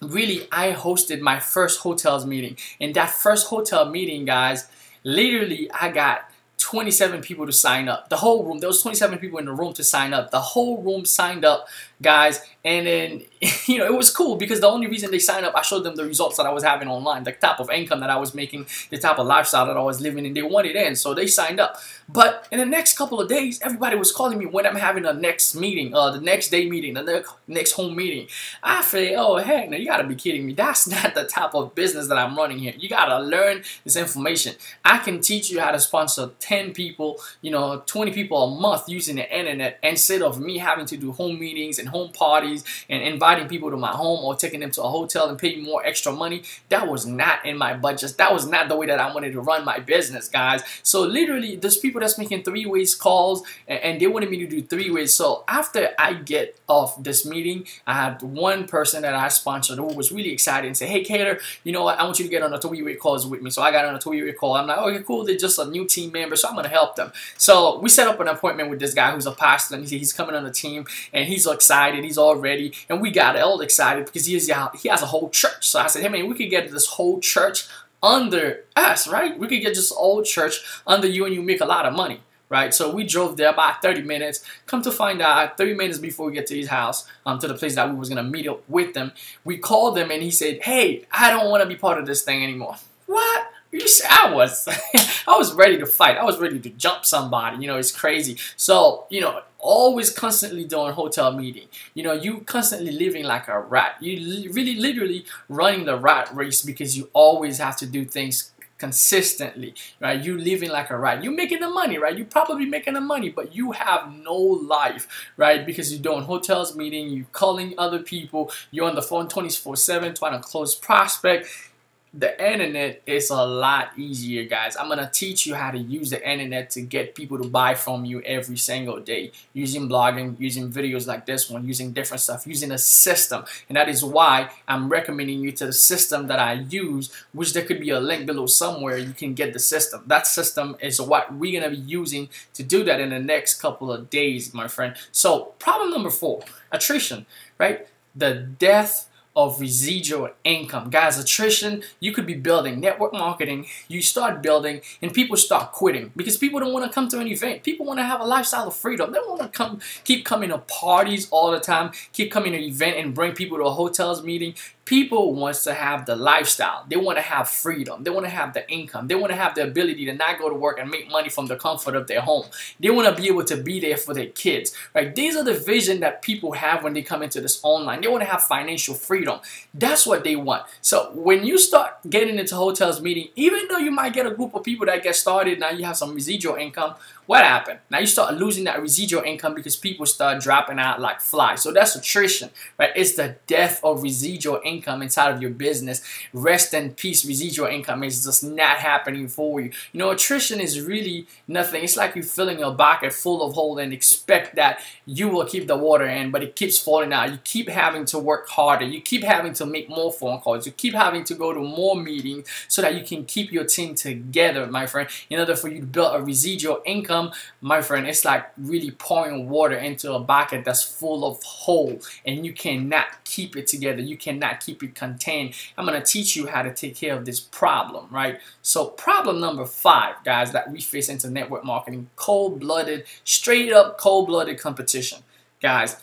Really, I hosted my first hotels meeting. In that first hotel meeting, guys, literally I got 27 people to sign up. The whole room, there was 27 people in the room to sign up. The whole room signed up, guys. And then, you know, it was cool because the only reason they signed up, I showed them the results that I was having online, the type of income that I was making, the type of lifestyle that I was living, and they wanted in, so they signed up. But in the next couple of days, everybody was calling me when I'm having the next meeting, the next day meeting, the next home meeting. I feel, oh heck, no, you gotta be kidding me. That's not the type of business that I'm running here. You gotta learn this information. I can teach you how to sponsor 10 people, you know, 20 people a month using the internet, instead of me having to do home meetings and home parties and inviting people to my home or taking them to a hotel and paying more extra money. That was not in my budget. That was not the way that I wanted to run my business, guys. So literally, there's people that's making 3-way calls, and they wanted me to do 3-way. So after I get off this meeting, I had one person that I sponsored who was really excited and said, hey Keder, you know what, I want you to get on a 3-way calls with me. So I got on a 3-way call. I'm like, okay, cool, they're just a new team member, so I'm gonna help them. So we set up an appointment with this guy who's a pastor, and he's coming on the team, and he's excited, he's all ready. And we got all excited because he has a whole church. So I said, hey man, we could get this whole church under us, right? We could get this old church under you, and you make a lot of money, right? So we drove there about 30 minutes. Come to find out, 30 minutes before we get to his house, to the place that we was gonna meet up with them, we called him and he said, hey, I don't want to be part of this thing anymore. What? You see, I was ready to fight. I was ready to jump somebody. You know, it's crazy. So, you know, always constantly doing hotel meeting. You know, you constantly living like a rat. You really literally running the rat race because you always have to do things consistently, right? You living like a rat. You making the money, right? You probably making the money, but you have no life, right? Because you're doing hotels meeting, you calling other people, you're on the phone 24/7 trying to close prospect. The internet is a lot easier, guys. I'm gonna teach you how to use the internet to get people to buy from you every single day, using blogging, using videos like this one, using different stuff, using a system. And that is why I'm recommending you to the system that I use, which there could be a link below somewhere. You can get the system. That system is what we're gonna be using to do that in the next couple of days, my friend. So problem number 4, attrition, right? The death of residual income. Guys, attrition, you could be building network marketing, you start building, and people start quitting because people don't want to come to an event. People want to have a lifestyle of freedom. They don't want to keep coming to parties all the time, keep coming to an event and bring people to a hotels meeting. People want to have the lifestyle. They want to have freedom. They want to have the income. They want to have the ability to not go to work and make money from the comfort of their home. They want to be able to be there for their kids, right? These are the vision that people have when they come into this online. They want to have financial freedom. That's what they want. So when you start getting into hotels meeting, even though you might get a group of people that get started, now you have some residual income, what happened? Now you start losing that residual income because people start dropping out like flies. So that's attrition, right? It's the death of residual income inside of your business. Rest in peace, residual income is just not happening for you. You know, attrition is really nothing. It's like you're filling a bucket full of holes and expect that you will keep the water in, but it keeps falling out. You keep having to work harder. You keep having to make more phone calls. You keep having to go to more meetings so that you can keep your team together, my friend, in order for you to build a residual income. My friend, it's like really pouring water into a bucket that's full of holes, and you cannot keep it together. You cannot keep it contained. I'm going to teach you how to take care of this problem, right? So problem number 5, guys, that we face into network marketing, cold-blooded, straight up cold-blooded competition. Guys,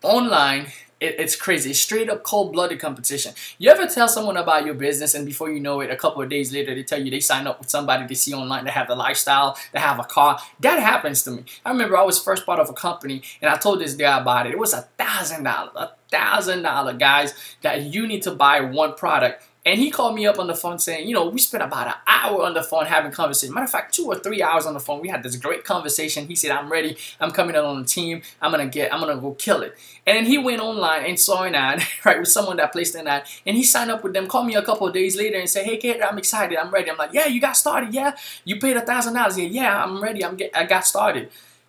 online, it's crazy. It's straight up cold-blooded competition. You ever tell someone about your business and before you know it, a couple of days later, they tell you they signed up with somebody they see online that have the lifestyle, that have a car? That happens to me. I remember I was first part of a company and I told this guy about it. It was $1,000, guys, that you need to buy one product. And he called me up on the phone saying, you know, we spent about an hour on the phone having conversation. Matter of fact, 2 or 3 hours on the phone. We had this great conversation. He said, I'm ready. I'm coming out on the team. I'm gonna go kill it. And then he went online and saw an ad, right, with someone that placed an ad. And he signed up with them, called me a couple of days later and said, hey, Keder, I'm excited. I'm ready. I'm like, yeah, you got started. Yeah, you paid $1,000. Yeah, I'm ready. I got started.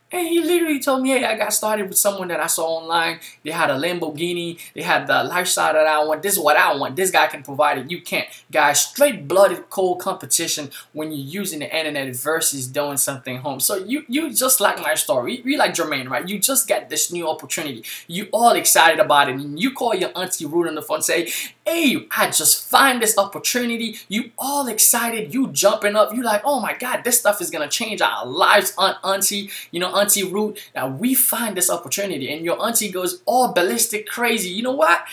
And he literally told me, hey, I got started with someone that I saw online. They had a Lamborghini. They had the lifestyle that I want. This is what I want. This guy can provide it. You can't. Guys, straight-blooded cold competition when you're using the internet versus doing something home. So you just like my story. You like Jermaine, right? You just got this new opportunity. You all excited about it. And you call your auntie Ruth on the phone and say, hey, I just find this opportunity. You all excited, you jumping up, you like, oh my God, this stuff is gonna change our lives, auntie, you know, Auntie Root. Now we find this opportunity, and your auntie goes all ballistic crazy. You know what?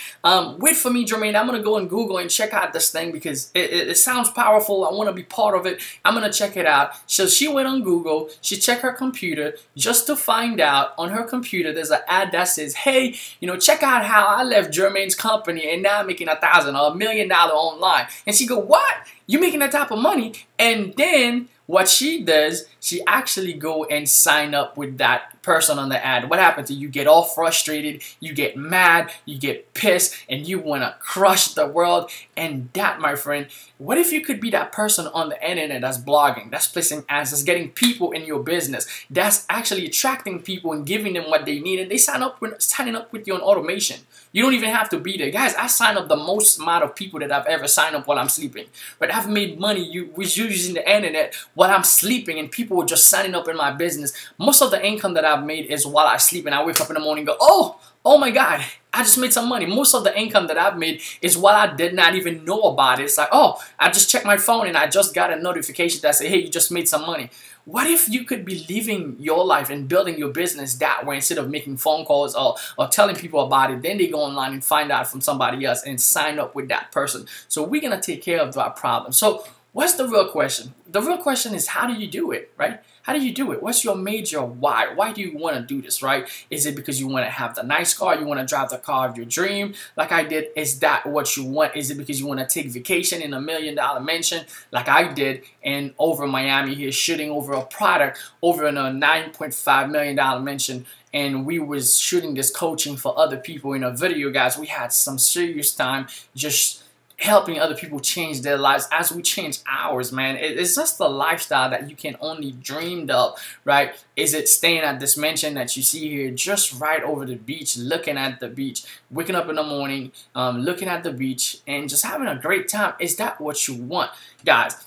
Wait for me, Jermaine. I'm gonna go on Google and check out this thing because it sounds powerful. I want to be part of it. I'm gonna check it out. So she went on Google, she checked her computer just to find out on her computer there's an ad that says, hey, you know, check out how I left Jermaine's company and now I'm making $1,000 or $1 million online. And she go, what? You making that type of money? And then what she does, she actually go and sign up with that person on the ad. What happens to you? You get all frustrated, you get mad, you get pissed, and you want to crush the world. And that, my friend, what if you could be that person on the internet that's blogging, that's placing ads, that's getting people in your business, that's actually attracting people and giving them what they need, and they signing up with you on automation. You don't even have to be there. Guys, I sign up the most amount of people that I've ever signed up while I'm sleeping. But I've made money using the internet while I'm sleeping, and people were just signing up in my business. Most of the income that I've made is while I sleep, and I wake up in the morning and go, oh my God, I just made some money. Most of the income that I've made is while I did not even know about it. It's like, oh, I just checked my phone and I just got a notification that said, hey, you just made some money. What if you could be living your life and building your business that way instead of making phone calls or telling people about it? Then they go online and find out from somebody else and sign up with that person. So we're going to take care of that problem. So what's the real question? The real question is, how do you do it, right? How do you do it? What's your major why? Why do you want to do this, right? Is it because you want to have the nice car? You want to drive the car of your dream like I did? Is that what you want? Is it because you want to take vacation in $1 million mansion like I did and over Miami here, shooting over a product over in a $9.5 million mansion? And we was shooting this coaching for other people in a video, guys. We had some serious time just helping other people change their lives as we change ours, man. It's just the lifestyle that you can only dream of, right? Is it staying at this mansion that you see here just right over the beach, looking at the beach, waking up in the morning, looking at the beach and just having a great time? Is that what you want? Guys,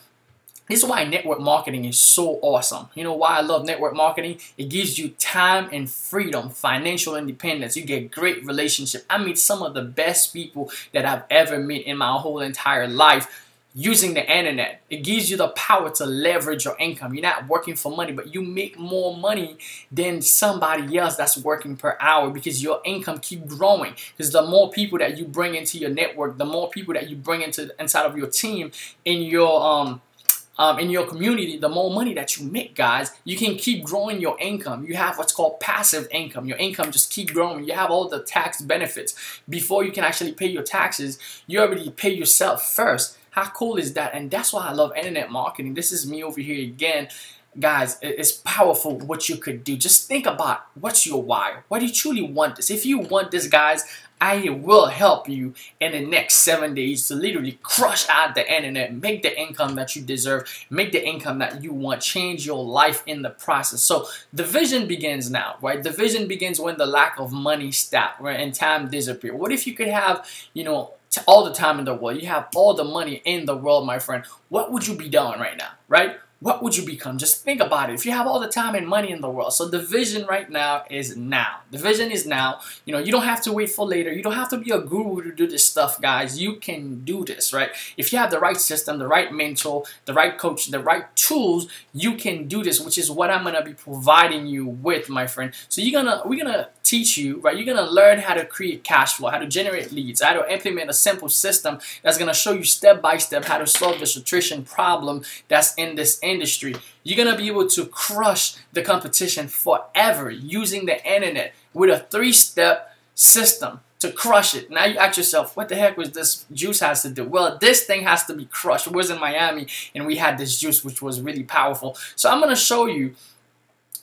this is why network marketing is so awesome. You know why I love network marketing? It gives you time and freedom, financial independence. You get great relationship. I meet some of the best people that I've ever met in my whole entire life using the internet. It gives you the power to leverage your income. You're not working for money, but you make more money than somebody else that's working per hour because your income keep growing. Because the more people that you bring into your network, the more people that you bring inside of your team, in your community, the more money that you make, guys. You can keep growing your income. You have what's called passive income. Your income just keep growing. You have all the tax benefits. Before you can actually pay your taxes, you already pay yourself first. How cool is that? And that's why I love internet marketing. This is me over here again. Guys, it's powerful what you could do. Just think about what's your why. Why do you truly want this? If you want this, guys, I will help you in the next 7 days to literally crush out the internet, make the income that you deserve, make the income that you want, change your life in the process. So the vision begins now, right? The vision begins when the lack of money stops, right? And time disappears. What if you could have, you know, all the time in the world? You have all the money in the world, my friend. What would you be doing right now, right? What would you become? Just think about it. If you have all the time and money in the world. So the vision right now is now. The vision is now. You know, you don't have to wait for later. You don't have to be a guru to do this stuff, guys. You can do this, right? If you have the right system, the right mentor, the right coach, the right tools, you can do this, which is what I'm going to be providing you with, my friend. So we're going to teach you, right? You're going to learn how to create cash flow, how to generate leads, how to implement a simple system that's going to show you step by step how to solve this attrition problem that's in this industry. You're going to be able to crush the competition forever using the internet with a 3-step system to crush it. Now you ask yourself, what the heck was this juice has to do? Well, this thing has to be crushed. It was in Miami and we had this juice which was really powerful. So I'm going to show you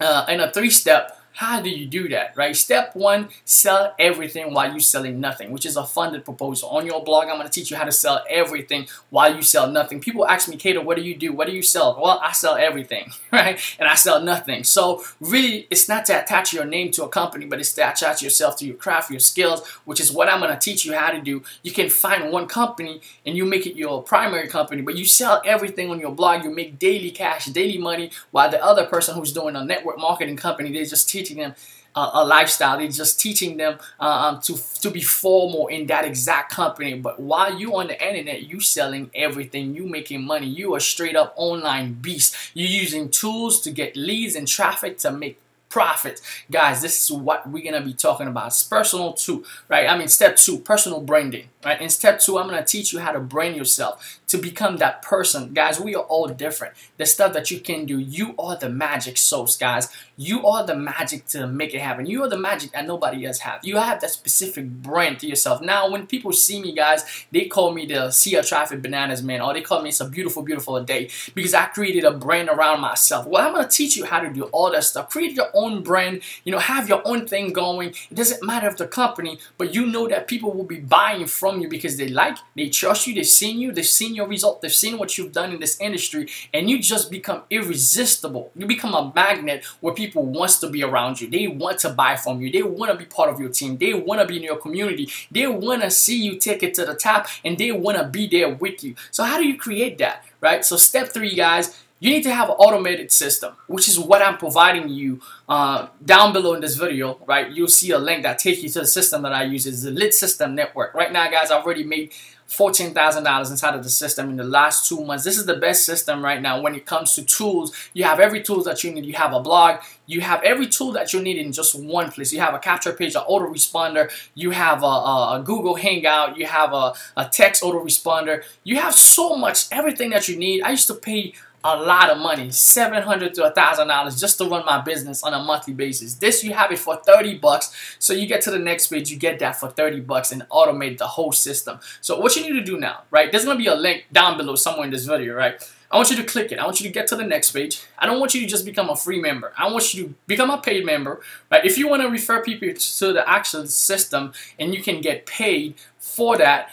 in a 3-step. How do you do that, right? Step 1, sell everything while you're selling nothing, which is a funded proposal. On your blog, I'm going to teach you how to sell everything while you sell nothing. People ask me, Keder, what do you do? What do you sell? Well, I sell everything, right? And I sell nothing. So really, it's not to attach your name to a company, but it's to attach yourself to your craft, your skills, which is what I'm going to teach you how to do. You can find one company and you make it your primary company, but you sell everything on your blog. You make daily cash, daily money, while the other person who's doing a network marketing company, they just teach them a lifestyle. They're just teaching them to be formal in that exact company. But while you on the internet, you selling everything, you making money, you a straight up online beast. You're using tools to get leads and traffic to make profit. Guys, this is what we're gonna be talking about. It's personal too, right? I mean, step 2, personal branding, right? In step 2, I'm gonna teach you how to brand yourself to become that person. Guys, we are all different. The stuff that you can do, you are the magic sauce, guys. You are the magic to make it happen. You are the magic that nobody else has. You have that specific brand to yourself. Now, when people see me, guys, they call me the Sea of Traffic Bananas Man, or they call me It's a Beautiful, Beautiful Day, because I created a brand around myself. Well, I'm gonna teach you how to do all that stuff. Create your own brand, you know, have your own thing going. It doesn't matter if the company, but you know that people will be buying from you because they trust you, they've seen your result, they've seen what you've done in this industry, and you just become irresistible. You become a magnet where people wants to be around you. They want to buy from you. They want to be part of your team. They want to be in your community. They want to see you take it to the top, and they want to be there with you. So how do you create that, right? So step 3, guys, you need to have an automated system, which is what I'm providing you down below in this video, right? You'll see a link that takes you to the system that I use. It's the Lit System Network. Right now, guys, I've already made $14,000 inside of the system in the last 2 months. This is the best system right now when it comes to tools. You have every tool that you need. You have a blog. You have every tool that you need in just one place. You have a capture page, an autoresponder. You have a Google Hangout. You have a text autoresponder. You have so much, everything that you need. I used to pay a lot of money, $700 to $1,000 just to run my business on a monthly basis. This, you have it for 30 bucks. So you get to the next page, you get that for 30 bucks and automate the whole system. So what you need to do now, right? There's going to be a link down below somewhere in this video, right? I want you to click it. I want you to get to the next page. I don't want you to just become a free member. I want you to become a paid member, right? If you want to refer people to the actual system and you can get paid for that,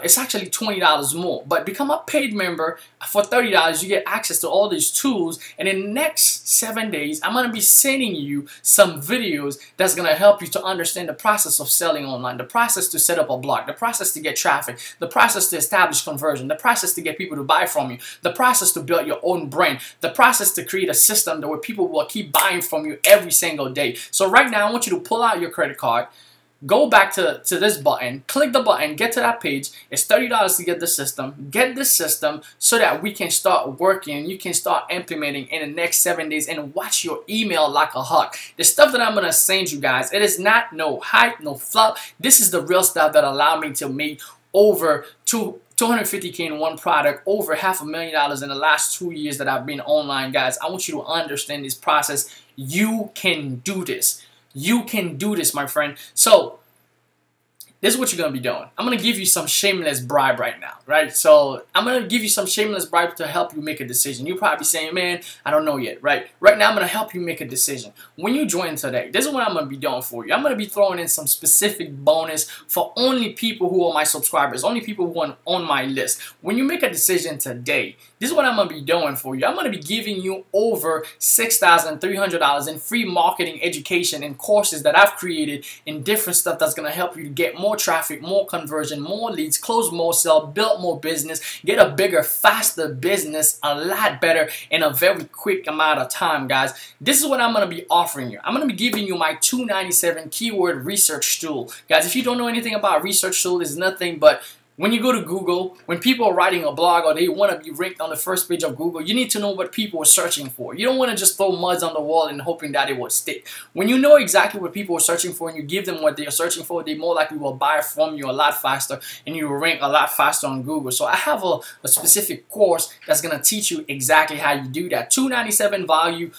it's actually $20 more, but become a paid member for $30. You get access to all these tools, and in the next 7 days I'm going to be sending you some videos that's going to help you to understand the process of selling online, the process to set up a blog, the process to get traffic, the process to establish conversion, the process to get people to buy from you, the process to build your own brand, the process to create a system where people will keep buying from you every single day. So right now I want you to pull out your credit card, go back to this button, click the button, get to that page. It's $30 to get the system. Get this system so that we can start working. You can start implementing in the next 7 days and watch your email like a hawk. The stuff that I'm going to send you guys, it is not no hype, no fluff. This is the real stuff that allowed me to make over $250K in one product, over $500,000 in the last 2 years that I've been online, guys. I want you to understand this process. You can do this. You can do this, my friend. So this is what you're going to be doing. I'm going to give you some shameless bribe right now, right? So I'm going to give you some shameless bribe to help you make a decision. You're probably saying, man, I don't know yet, right? Right now, I'm going to help you make a decision. When you join today, this is what I'm going to be doing for you. I'm going to be throwing in some specific bonus for only people who are my subscribers, only people who are on my list. When you make a decision today, this is what I'm going to be doing for you. I'm going to be giving you over $6,300 in free marketing education and courses that I've created in different stuff that's going to help you to get more traffic, more conversion, more leads, close more sales, build more business, get a bigger, faster business, a lot better in a very quick amount of time, guys. This is what I'm going to be offering you. I'm going to be giving you my $297 keyword research tool. Guys, if you don't know anything about research tool, it's nothing but when you go to Google, when people are writing a blog or they want to be ranked on the first page of Google, you need to know what people are searching for. You don't want to just throw muds on the wall and hoping that it will stick. When you know exactly what people are searching for and you give them what they are searching for, they more likely will buy from you a lot faster and you will rank a lot faster on Google. So I have a specific course that's going to teach you exactly how you do that. $297 value.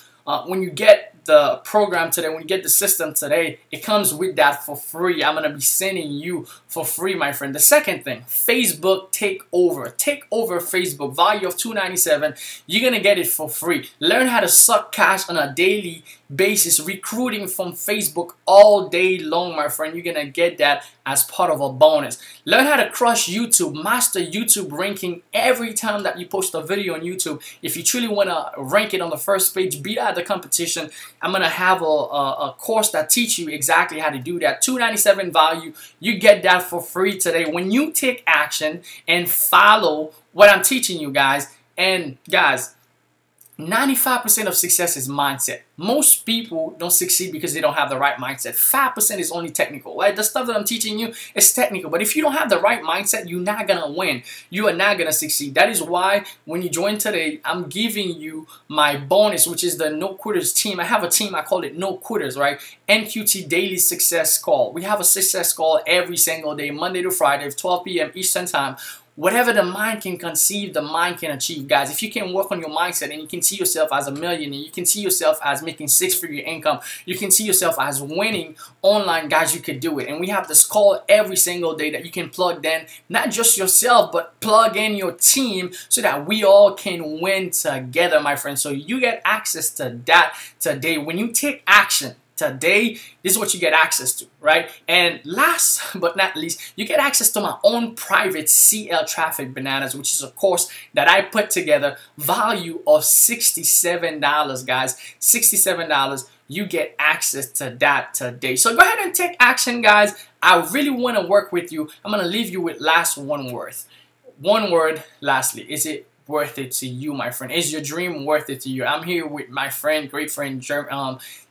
When you get the program today, when you get the system today, it comes with that for free. I'm going to be sending you for free, my friend. The second thing, Facebook takeover. Take over Facebook, value of $297. You're going to get it for free. Learn how to suck cash on a daily basis, recruiting from Facebook all day long, my friend. You're going to get that as part of a bonus. Learn how to crush YouTube, master YouTube ranking every time that you post a video on YouTube. If you truly want to rank it on the first page, beat out the competition, I'm going to have a course that teach you exactly how to do that. $297 value. You get that for free today when you take action and follow what I'm teaching you guys. And guys, 95% of success is mindset. Most people don't succeed because they don't have the right mindset. 5% is only technical, right? The stuff that I'm teaching you is technical, but if you don't have the right mindset, you're not gonna win. You are not gonna succeed. That is why when you join today, I'm giving you my bonus, which is the No Quitters team. I have a team, I call it No Quitters, right? NQT Daily Success Call. We have a success call every single day, Monday to Friday, 12 p.m. Eastern Time. Whatever the mind can conceive, the mind can achieve, guys. If you can work on your mindset and you can see yourself as a millionaire, you can see yourself as making six-figure income, you can see yourself as winning online, guys, you can do it. And we have this call every single day that you can plug in, not just yourself, but plug in your team so that we all can win together, my friends. So you get access to that today. When you take action, today, this is what you get access to, right? And last but not least, you get access to my own private CL Traffic Bananas, which is a course that I put together, value of $67, guys. $67. You get access to that today. So go ahead and take action, guys. I really want to work with you. I'm going to leave you with last one word. One word, lastly. Is it worth it to you, my friend? Is your dream worth it to you? I'm here with my friend, great friend,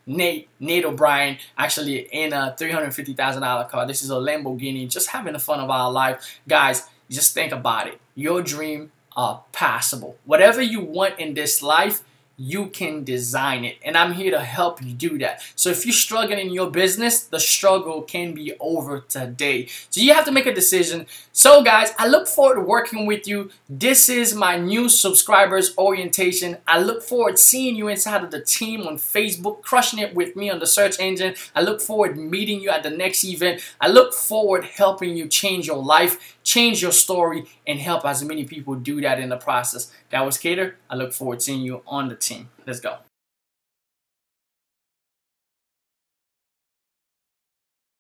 Nate O'Brien, actually in a $350,000 car. This is a Lamborghini, just having the fun of our life. Guys, just think about it. Your dream are possible. Whatever you want in this life, you can design it, and I'm here to help you do that. So if you're struggling in your business, the struggle can be over today. So you have to make a decision. So guys, I look forward to working with you. This is my new subscribers orientation. I look forward to seeing you inside of the team on Facebook, crushing it with me on the search engine. I look forward to meeting you at the next event. I look forward to helping you change your life, change your story, and help as many people do that in the process. That was Keder. I look forward to seeing you on the team. Let's go.